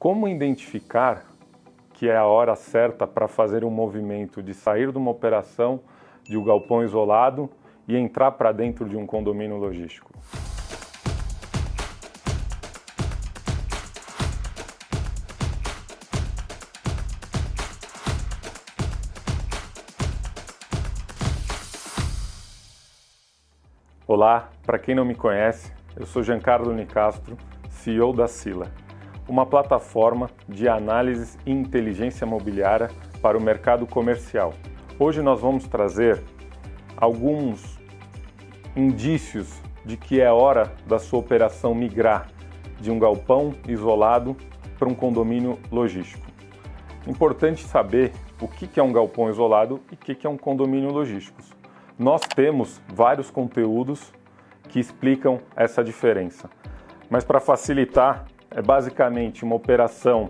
Como identificar que é a hora certa para fazer um movimento de sair de uma operação de um galpão isolado e entrar para dentro de um condomínio logístico? Olá, para quem não me conhece, eu sou Giancarlo Nicastro, CEO da Sila, uma plataforma de análise e inteligência imobiliária para o mercado comercial. Hoje nós vamos trazer alguns indícios de que é hora da sua operação migrar de um galpão isolado para um condomínio logístico. Importante saber o que é um galpão isolado e o que é um condomínio logístico. Nós temos vários conteúdos que explicam essa diferença, mas para facilitar, é basicamente uma operação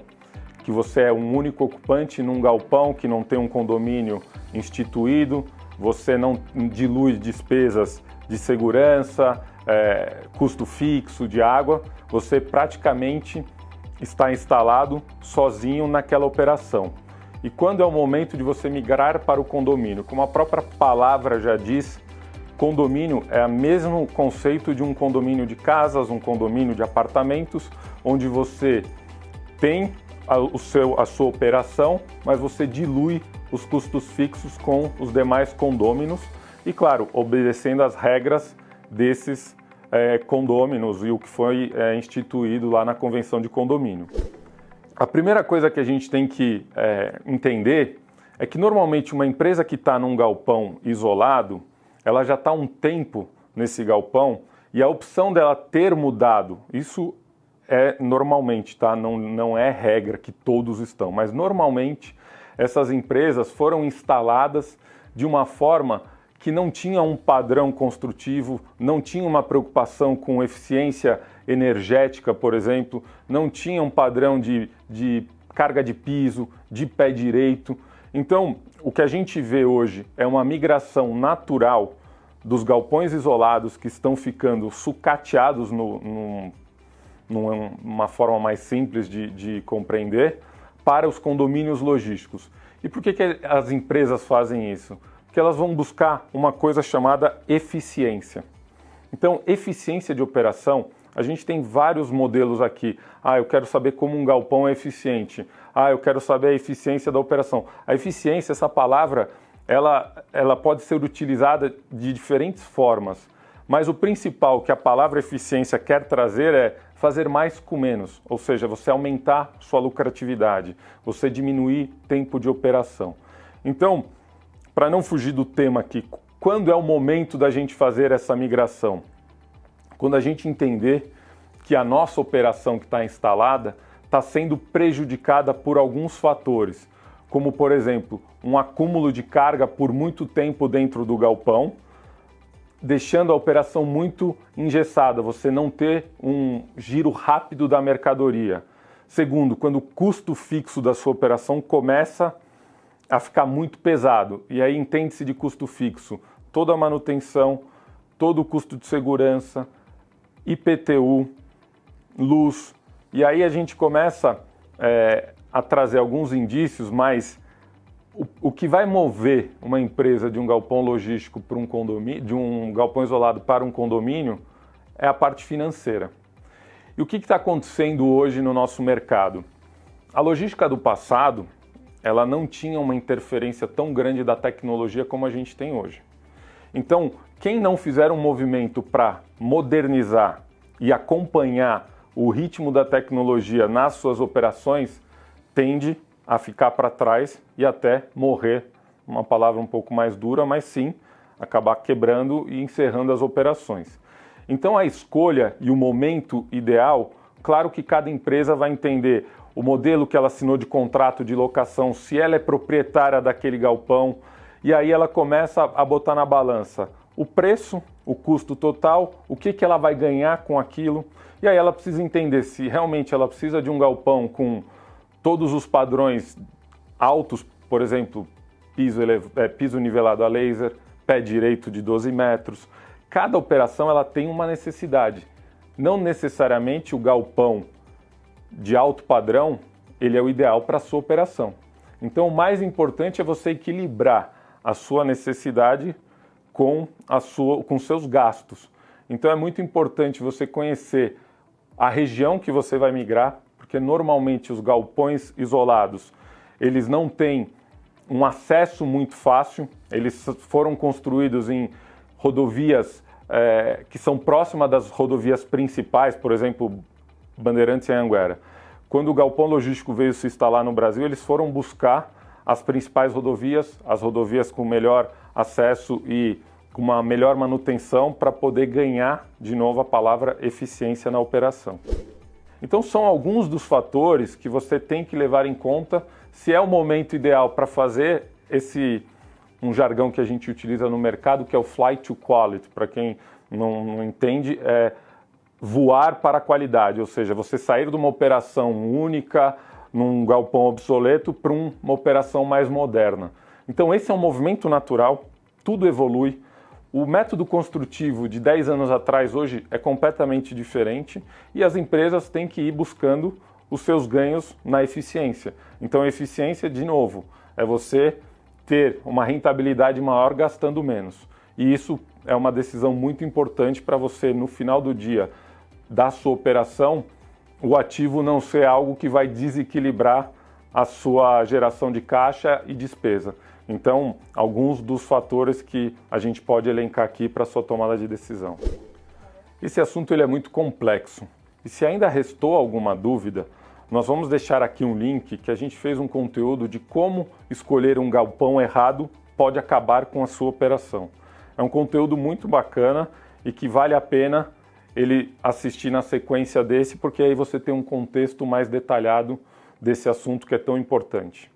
que você é um único ocupante num galpão que não tem um condomínio instituído, você não dilui despesas de segurança, custo fixo de água, você praticamente está instalado sozinho naquela operação. E quando é o momento de você migrar para o condomínio? Como a própria palavra já diz, condomínio é o mesmo conceito de um condomínio de casas, um condomínio de apartamentos, onde você tem a sua operação, mas você dilui os custos fixos com os demais condôminos e, claro, obedecendo as regras desses condôminos e o que foi instituído lá na Convenção de Condomínio. A primeira coisa que a gente tem que entender é que normalmente uma empresa que está num galpão isolado, ela já está há um tempo nesse galpão e a opção dela ter mudado, isso é normalmente, tá? Não é regra que todos estão, mas normalmente essas empresas foram instaladas de uma forma que não tinha um padrão construtivo, não tinha uma preocupação com eficiência energética, por exemplo, não tinha um padrão de carga de piso, de pé direito. Então, o que a gente vê hoje é uma migração natural dos galpões isolados que estão ficando sucateados numa forma mais simples de compreender, para os condomínios logísticos. E por que as empresas fazem isso? Porque elas vão buscar uma coisa chamada eficiência. Então, eficiência de operação, a gente tem vários modelos aqui. Eu quero saber como um galpão é eficiente. Eu quero saber a eficiência da operação. A eficiência, essa palavra, ela pode ser utilizada de diferentes formas. Mas o principal que a palavra eficiência quer trazer é fazer mais com menos. Ou seja, você aumentar sua lucratividade, você diminuir tempo de operação. Então, para não fugir do tema aqui, quando é o momento da gente fazer essa migração? Quando a gente entender que a nossa operação que está instalada está sendo prejudicada por alguns fatores, como, por exemplo, um acúmulo de carga por muito tempo dentro do galpão, deixando a operação muito engessada, você não ter um giro rápido da mercadoria. Segundo, quando o custo fixo da sua operação começa a ficar muito pesado, e aí entende-se de custo fixo toda a manutenção, todo o custo de segurança, IPTU, luz, e aí a gente começa a trazer alguns indícios, mas o que vai mover uma empresa de um galpão logístico para um condomínio, de um galpão isolado para um condomínio, é a parte financeira. E o que está acontecendo hoje no nosso mercado? A logística do passado, ela não tinha uma interferência tão grande da tecnologia como a gente tem hoje. Então, quem não fizer um movimento para modernizar e acompanhar o ritmo da tecnologia nas suas operações, tende a ficar para trás e até morrer, uma palavra um pouco mais dura, mas sim, acabar quebrando e encerrando as operações. Então a escolha e o momento ideal, claro que cada empresa vai entender o modelo que ela assinou de contrato de locação, se ela é proprietária daquele galpão, e aí ela começa a botar na balança o preço, o custo total, o que ela vai ganhar com aquilo, e aí ela precisa entender se realmente ela precisa de um galpão com todos os padrões altos, por exemplo, piso nivelado a laser, pé direito de 12 metros. Cada operação ela tem uma necessidade. Não necessariamente o galpão de alto padrão, ele é o ideal para a sua operação. Então, o mais importante é você equilibrar a sua necessidade com seus gastos. Então, é muito importante você conhecer a região que você vai migrar, porque normalmente os galpões isolados, eles não têm um acesso muito fácil, eles foram construídos em rodovias que são próximas das rodovias principais, por exemplo, Bandeirantes e Anhanguera. Quando o galpão logístico veio se instalar no Brasil, eles foram buscar as principais rodovias, as rodovias com melhor acesso e com uma melhor manutenção para poder ganhar, de novo, a palavra eficiência na operação. Então são alguns dos fatores que você tem que levar em conta se é o momento ideal para fazer um jargão que a gente utiliza no mercado, que é o flight to quality. Para quem não entende, é voar para a qualidade, ou seja, você sair de uma operação única, num galpão obsoleto, para uma operação mais moderna. Então esse é um movimento natural, tudo evolui. O método construtivo de 10 anos atrás hoje é completamente diferente e as empresas têm que ir buscando os seus ganhos na eficiência. Então a eficiência, de novo, é você ter uma rentabilidade maior gastando menos. E isso é uma decisão muito importante para você, no final do dia da sua operação, o ativo não ser algo que vai desequilibrar a sua geração de caixa e despesa. Então, alguns dos fatores que a gente pode elencar aqui para a sua tomada de decisão. Esse assunto ele é muito complexo. E se ainda restou alguma dúvida, nós vamos deixar aqui um link que a gente fez um conteúdo de como escolher um galpão errado pode acabar com a sua operação. É um conteúdo muito bacana e que vale a pena ele assistir na sequência desse, porque aí você tem um contexto mais detalhado desse assunto que é tão importante.